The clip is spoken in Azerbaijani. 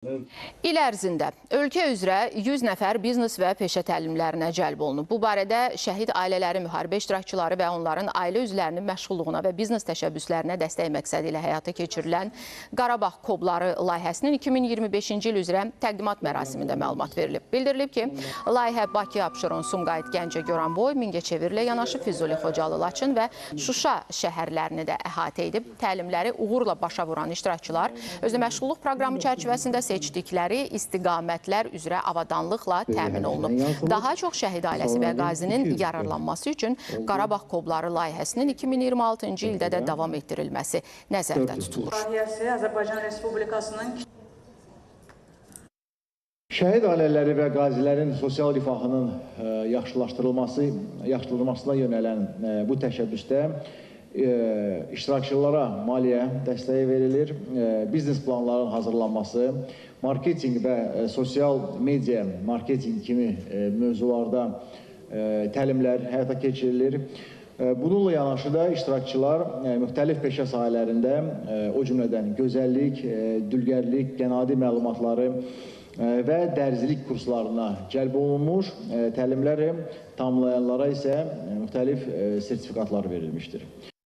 İl ərzində ölkə üzrə 100 nəfər biznes və peşə təlimlərinə cəlb olunub. Bu barədə şəhid ailələri, müharibə iştirakçıları və onların ailə üzvlərinin məşğulluğuna və biznes təşəbbüslərinə dəstək məqsədi ilə həyata keçirilən Qarabağ Kobları layihəsinin 2025-ci il üzrə təqdimat mərasimində məlumat verilib. Bildirilib ki, layihə Bakı, Abşeron, Sumqayıt, Gəncə, Goranboy, Mingəçevirlə yanaşı Füzuli, Xocalı, Laçın və Şuşa şəhərlərini də əhatə edib. Təlimləri uğurla başa vuran iştirakçılar özü məşğulluq proqramı çərçivəsində seçdikləri istiqamətlər üzrə avadanlıqla təmin olunub. Daha çox şəhid ailəsi və qazinin yararlanması üçün Qarabağ Kobları layihəsinin 2026-cı ildə də davam etdirilməsi nəzərdə tutulur. Azərbaycan Respublikasının Şəhid ailələri və qazilərin sosial rifahının yaxşılaşdırılmasına yönələn bu təşəbbüsdə iştirakçılara maliyyə dəstəyi verilir, biznes planların hazırlanması, marketinq və sosial media marketinq kimi mövzularda təlimlər həyata keçirilir. Bununla yanaşı da iştirakçılar müxtəlif peşə sahələrində, o cümlədən gözəllik, dülgərlik, qənadı məlumatları və dərzilik kurslarına cəlb olunmuş, təlimləri tamamlayanlara isə müxtəlif sertifikatlar verilmişdir.